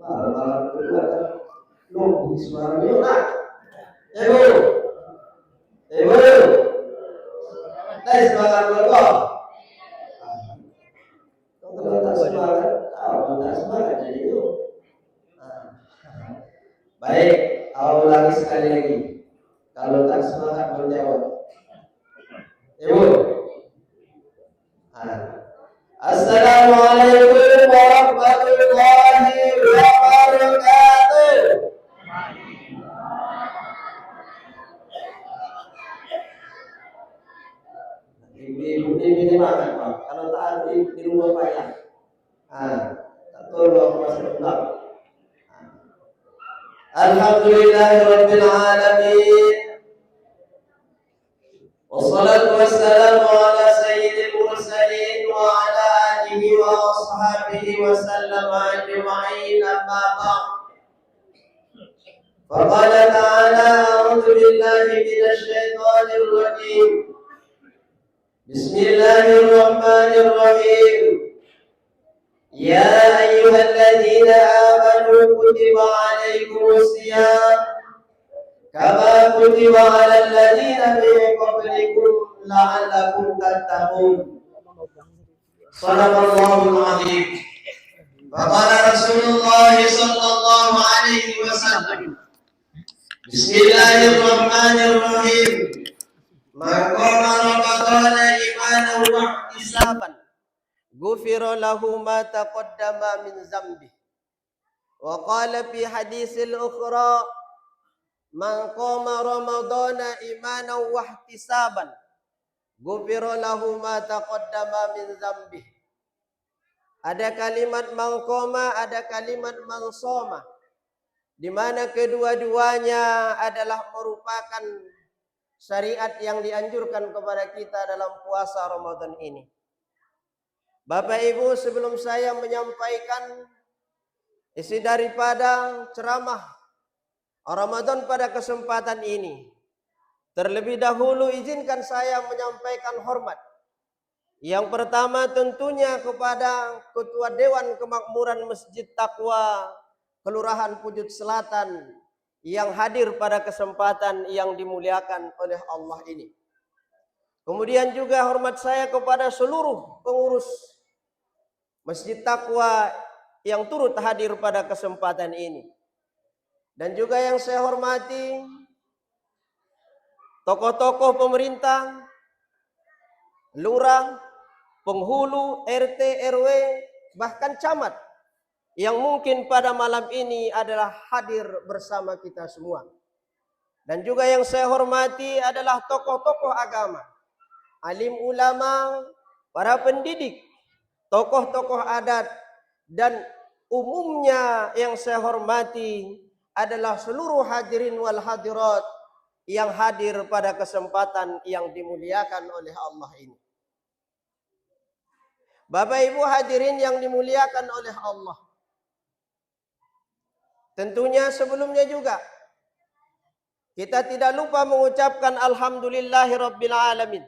Malam kedua kan nunggu suara yuk nak. Ibu. Ibu. Tes semangat dulu. Kalau tak semangat, tak semangat jadi itu. Baik, awal lagi sekali lagi. Kalau tak semangat menjawab. Ibu. Assalamualaikum warahmatullahi wabarakatuh. Ibu ini makan Pak. Kalau tak di rumah payah. Tolong masuk pulang. Alhamdulillahirabbil alamin. Wassalatu wassalamu ala sayyidil mursalin wa ala alihi wa ashabihi wa sallama ajma'in, amma ba'd. Faqala ta'ala a'udzu billahi minasy syaithanir rajim. Bismillahirrahmanirrahim. Ya ayyuhalladzina amanu kutiba 'alaikumus shiyam kama kutiba 'alal ladzina min qablikum la'allakum tattaqun. Shadaqallahul 'azim. Qala Rasulullah sallallahu alaihi wasallam. Bismillahirrahmanirrahim. Man qama ramadhana imanan wa ihtisaban ghufira lahu ma taqaddama min dzambi. Wa qala fi hadisil ukhra man qama ramadhana imanan wa ihtisaban ghufira lahu ma taqaddama min dzambi. Ada kalimat man qama, ada kalimat man shoma, di mana kedua-duanya adalah merupakan syariat yang dianjurkan kepada kita dalam puasa Ramadan ini. Bapak Ibu, sebelum saya menyampaikan isi daripada ceramah Ramadan pada kesempatan ini, terlebih dahulu izinkan saya menyampaikan hormat. Yang pertama tentunya kepada Ketua Dewan Kemakmuran Masjid Taqwa Kelurahan Pujut Selatan yang hadir pada kesempatan yang dimuliakan oleh Allah ini. Kemudian juga hormat saya kepada seluruh pengurus Masjid Taqwa yang turut hadir pada kesempatan ini. Dan juga yang saya hormati tokoh-tokoh pemerintah, lurah, penghulu, RT, RW, bahkan camat yang mungkin pada malam ini adalah hadir bersama kita semua. Dan juga yang saya hormati adalah tokoh-tokoh agama, alim ulama, para pendidik, tokoh-tokoh adat, dan umumnya yang saya hormati adalah seluruh hadirin wal hadirat yang hadir pada kesempatan yang dimuliakan oleh Allah ini. Bapak Ibu hadirin yang dimuliakan oleh Allah, tentunya sebelumnya juga kita tidak lupa mengucapkan alhamdulillahirabbil alamin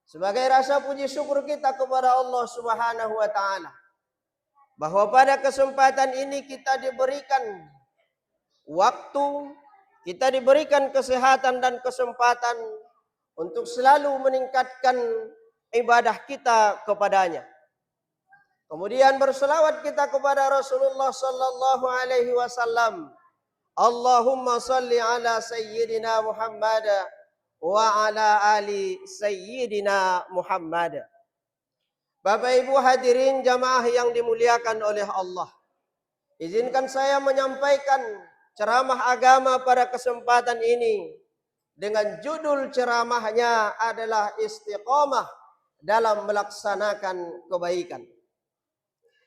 sebagai rasa puji syukur kita kepada Allah Subhanahu wa taala bahwa pada kesempatan ini kita diberikan waktu, kita diberikan kesehatan dan kesempatan untuk selalu meningkatkan ibadah kita kepadanya. Kemudian berselawat kita kepada Rasulullah sallallahu alaihi wasallam. Allahumma salli ala sayyidina Muhammad wa ala ali sayyidina Muhammad. Bapak Ibu hadirin jamaah yang dimuliakan oleh Allah, izinkan saya menyampaikan ceramah agama pada kesempatan ini dengan judul ceramahnya adalah istiqamah dalam melaksanakan kebaikan.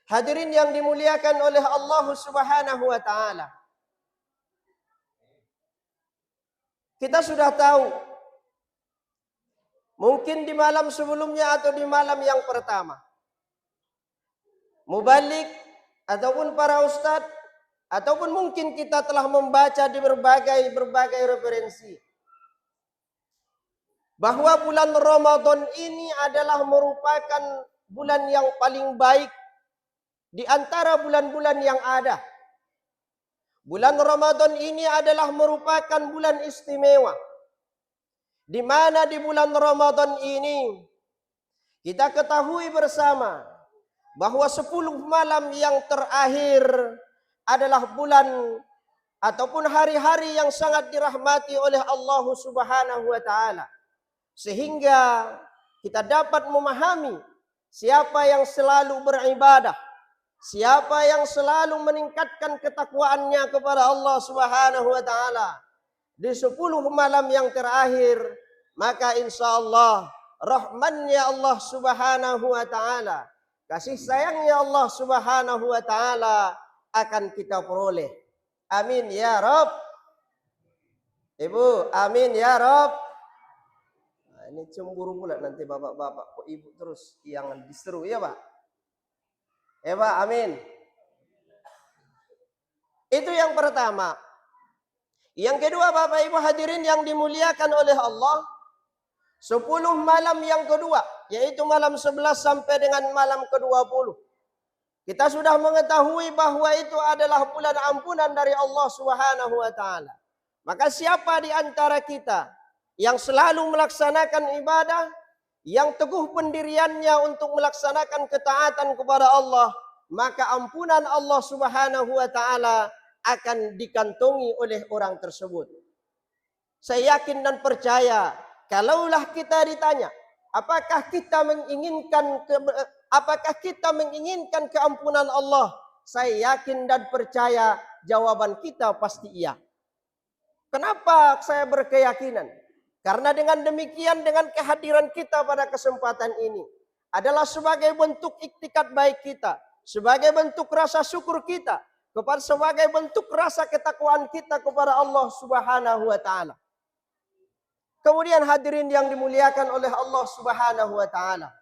Hadirin yang dimuliakan oleh Allah Subhanahu wa taala, kita sudah tahu mungkin di malam sebelumnya atau di malam yang pertama, mubalik ataupun para ustadz ataupun mungkin kita telah membaca di berbagai referensi bahwa bulan Ramadan ini adalah merupakan bulan yang paling baik di antara bulan-bulan yang ada. Bulan Ramadan ini adalah merupakan bulan istimewa. Di mana di bulan Ramadan ini kita ketahui bersama bahwa 10 malam yang terakhir adalah bulan ataupun hari-hari yang sangat dirahmati oleh Allah Subhanahu wa taala. Sehingga kita dapat memahami siapa yang selalu beribadah, siapa yang selalu meningkatkan ketakwaannya kepada Allah Subhanahu wa taala di 10 malam yang terakhir, maka insyaallah rahmannya Allah Subhanahu wa taala, kasih sayangnya Allah Subhanahu wa taala akan kita peroleh. Amin ya Rabb. Ibu, amin ya Rabb. Nah, ini cemburu pula nanti bapak-bapak kok ibu terus yang diseru ya Pak. Ya Pak, amin. Itu yang pertama. Yang kedua Bapak Ibu hadirin yang dimuliakan oleh Allah, 10 malam yang kedua, yaitu malam 11 sampai dengan malam ke-20. Kita sudah mengetahui bahwa itu adalah bulan ampunan dari Allah Subhanahu wa taala. Maka siapa di antara kita yang selalu melaksanakan ibadah, yang teguh pendiriannya untuk melaksanakan ketaatan kepada Allah, maka ampunan Allah Subhanahu wa taala akan dikantongi oleh orang tersebut. Saya yakin dan percaya, kalaulah kita ditanya, apakah kita menginginkan keampunan Allah? Saya yakin dan percaya jawaban kita pasti iya. Kenapa saya berkeyakinan? Karena dengan demikian, dengan kehadiran kita pada kesempatan ini adalah sebagai bentuk iktikad baik kita, sebagai bentuk rasa syukur kita, sebagai bentuk rasa ketakwaan kita kepada Allah Subhanahu wa taala. Kemudian hadirin yang dimuliakan oleh Allah Subhanahu wa taala,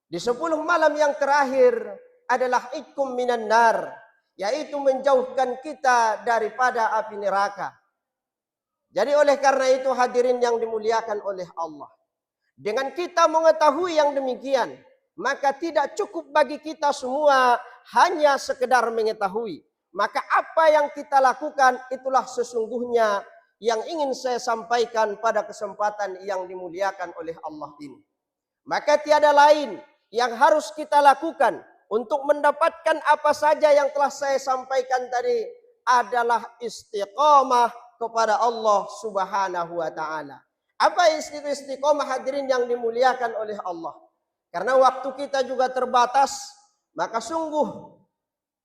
di 10 malam yang terakhir adalah itqum minan nar, yaitu menjauhkan kita daripada api neraka. Jadi oleh karena itu hadirin yang dimuliakan oleh Allah, dengan kita mengetahui yang demikian, maka tidak cukup bagi kita semua hanya sekedar mengetahui. Maka apa yang kita lakukan itulah sesungguhnya yang ingin saya sampaikan pada kesempatan yang dimuliakan oleh Allah ini. Maka tiada lain yang harus kita lakukan untuk mendapatkan apa saja yang telah saya sampaikan tadi adalah istiqamah kepada Allah Subhanahu wa taala. Apa istiqamah hadirin yang dimuliakan oleh Allah? Karena waktu kita juga terbatas, maka sungguh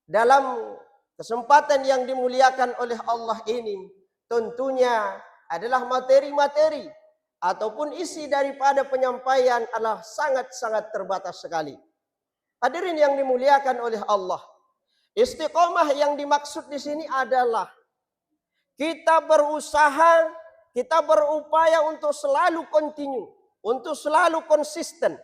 dalam kesempatan yang dimuliakan oleh Allah ini tentunya adalah materi-materi ataupun isi daripada penyampaian adalah sangat-sangat terbatas sekali. Hadirin yang dimuliakan oleh Allah, istiqomah yang dimaksud di sini adalah kita berusaha, kita berupaya untuk selalu continue, untuk selalu konsisten.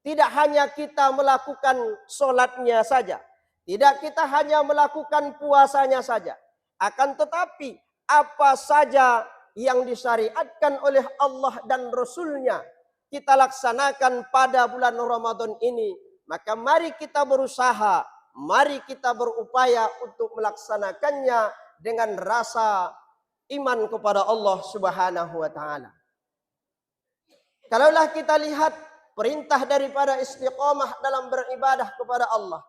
Tidak hanya kita melakukan sholatnya saja, tidak kita hanya melakukan puasanya saja, akan tetapi apa saja yang disyariatkan oleh Allah dan Rasul-Nya kita laksanakan pada bulan Ramadan ini, maka mari kita berusaha, mari kita berupaya untuk melaksanakannya dengan rasa iman kepada Allah Subhanahu wa taala. Kalaulah kita lihat perintah daripada istiqamah dalam beribadah kepada Allah,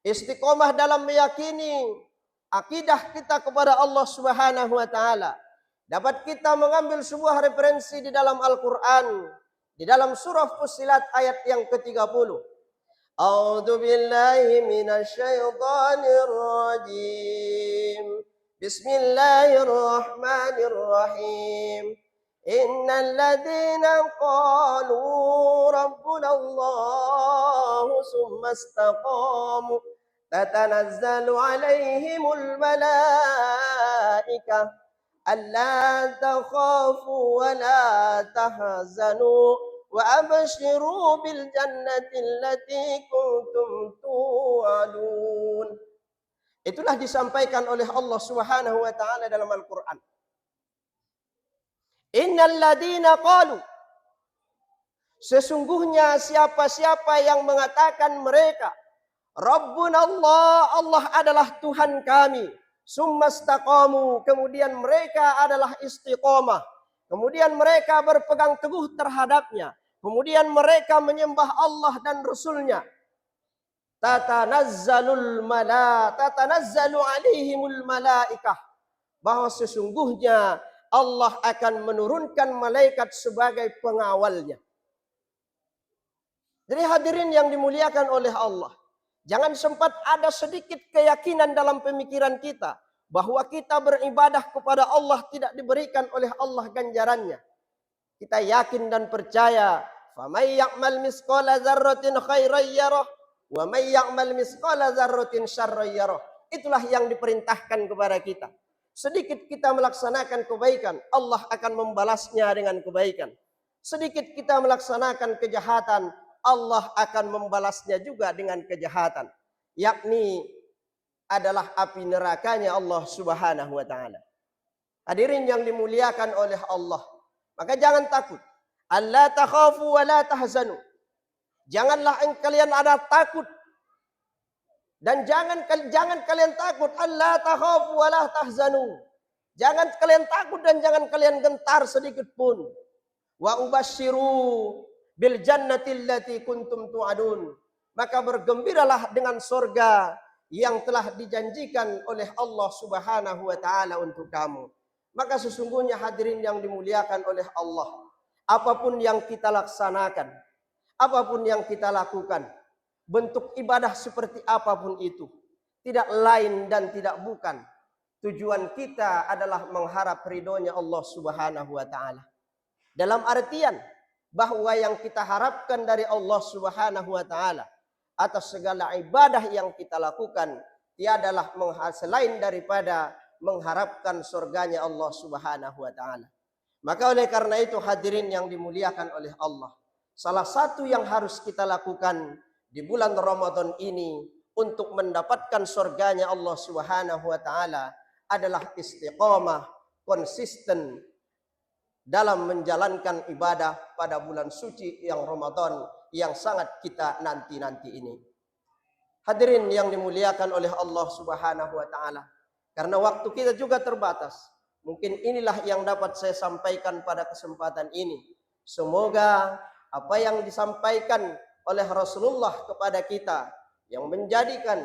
istiqamah dalam meyakini akidah kita kepada Allah Subhanahu wa taala, dapat kita mengambil sebuah referensi di dalam Al-Qur'an, di dalam surah Fussilat ayat yang ke-30. A'udzu billahi minasyaitonir rajim. Bismillahirrahmanirrahim. Innal ladzina qalu rabbuna Allah summa istaqamu tatanazzalu alaihimul malaikah alla takhafu wa la tahzanu wa abshiru bil jannati allati kuntum tu'adun. Itulah disampaikan oleh Allah Subhanahu wa taala dalam Al-Qur'an. Innal ladzina qalu, sesungguhnya siapa-siapa yang mengatakan mereka Rabbuna Allah, Allah adalah Tuhan kami, Summastaqamu, kemudian mereka adalah istiqomah. Kemudian mereka berpegang teguh terhadapnya. Kemudian mereka menyembah Allah dan Rasulnya. Tatanazzalu alaihimul malaikah. Bahwa sesungguhnya Allah akan menurunkan malaikat sebagai pengawalnya. Jadi hadirin yang dimuliakan oleh Allah. Jangan sempat ada sedikit keyakinan dalam pemikiran kita bahwa kita beribadah kepada Allah tidak diberikan oleh Allah ganjarannya. Kita yakin dan percaya, "Faman ya'mal misqala dzarratin khairan yarah, wa may ya'mal misqala dzarratin syarran yarah." Itulah yang diperintahkan kepada kita. Sedikit kita melaksanakan kebaikan, Allah akan membalasnya dengan kebaikan. Sedikit kita melaksanakan kejahatan, Allah akan membalasnya juga dengan kejahatan, yakni adalah api nerakanya Allah Subhanahu wa taala. Hadirin yang dimuliakan oleh Allah, maka jangan takut. Alla takhafu wa la tahzanu. Janganlah kalian ada takut dan jangan kalian takut. Alla takhafu wa la tahzanu. Jangan kalian takut dan jangan kalian gentar sedikit pun. Wa ubasyiru bil jannati allati kuntum tu'adun. Maka bergembiralah dengan surga yang telah dijanjikan oleh Allah Subhanahu wa taala untuk kamu. Maka sesungguhnya hadirin yang dimuliakan oleh Allah, apapun yang kita laksanakan, apapun yang kita lakukan, bentuk ibadah seperti apapun itu, tidak lain dan tidak bukan, tujuan kita adalah mengharap ridhonya Allah Subhanahu wa taala. Dalam artian bahwa yang kita harapkan dari Allah Subhanahu wa taala atas segala ibadah yang kita lakukan tiadalah selain daripada mengharapkan surganya Allah Subhanahu wa taala. Maka oleh karena itu hadirin yang dimuliakan oleh Allah, salah satu yang harus kita lakukan di bulan Ramadan ini untuk mendapatkan surganya Allah Subhanahu wa taala adalah istiqamah, konsisten dalam menjalankan ibadah pada bulan suci yang Ramadan yang sangat kita nanti-nanti ini. Hadirin yang dimuliakan oleh Allah Subhanahu wa taala, karena waktu kita juga terbatas, mungkin inilah yang dapat saya sampaikan pada kesempatan ini. Semoga apa yang disampaikan oleh Rasulullah kepada kita yang menjadikan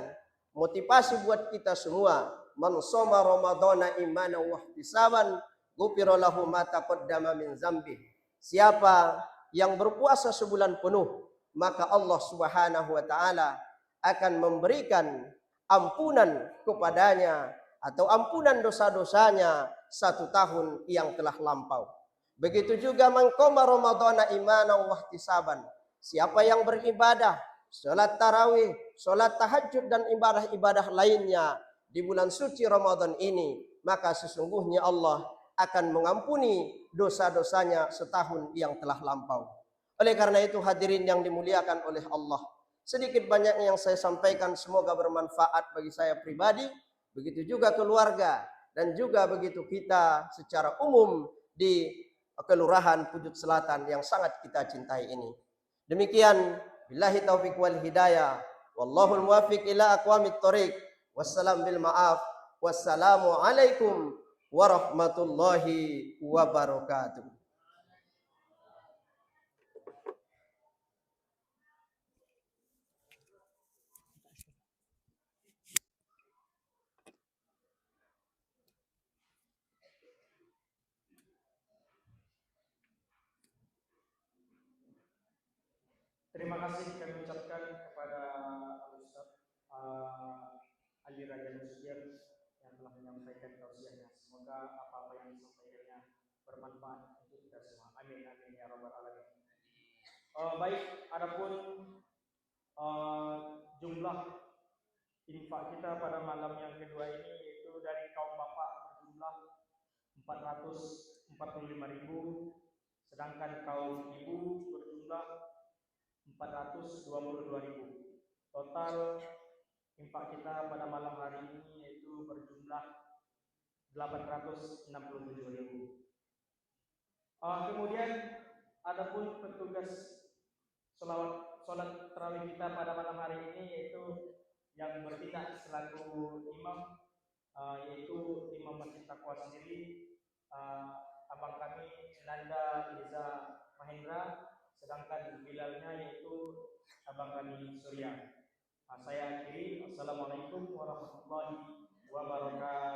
motivasi buat kita semua, man shoma ramadhana imanan wa ihtisaban ghufira lahu ma taqaddama min dzambi. Siapa yang berpuasa sebulan penuh, maka Allah Subhanahu wa taala akan memberikan ampunan kepadanya atau ampunan dosa-dosanya 1 tahun yang telah lampau. Begitu juga man qama ramadhana imanan wa ihtisaban. Siapa yang beribadah, salat tarawih, salat tahajud dan ibadah-ibadah lainnya di bulan suci Ramadan ini, maka sesungguhnya Allah akan mengampuni dosa-dosanya setahun yang telah lampau. Oleh karena itu hadirin yang dimuliakan oleh Allah, sedikit banyak yang saya sampaikan semoga bermanfaat bagi saya pribadi, begitu juga keluarga, dan juga begitu kita secara umum di Kelurahan Pujut Selatan yang sangat kita cintai ini. Demikian, billahi taufiq wal hidayah, wallahul muwaffiq ila aqwamit thoriq. Wassalam bil ma'af. Wassalamu alaikum warahmatullahi wabarakatuh. Terima kasih kami ucapkan kepada Al-Ustaz Ali Raja Nusir yang telah menyampaikan tausiahnya. Semoga apa-apa yang disampaikannya bermanfaat untuk kita semua. Amin amin ya rabbal alamin. Baik, adapun jumlah infak kita pada malam yang kedua ini yaitu dari kaum bapak berjumlah 445.000, sedangkan kaum ibu berjumlah 422.000. Total infak kita pada malam hari ini yaitu berjumlah 867.000. Kemudian adapun petugas sholat tarawih kita pada malam hari ini yaitu yang bertindak selaku imam yaitu Bapak sendiri abang kami Nanda Iza Mahendra, sedangkan bilalnya yaitu abang kami Surya. Saya akhiri. Assalamualaikum warahmatullahi wabarakatuh.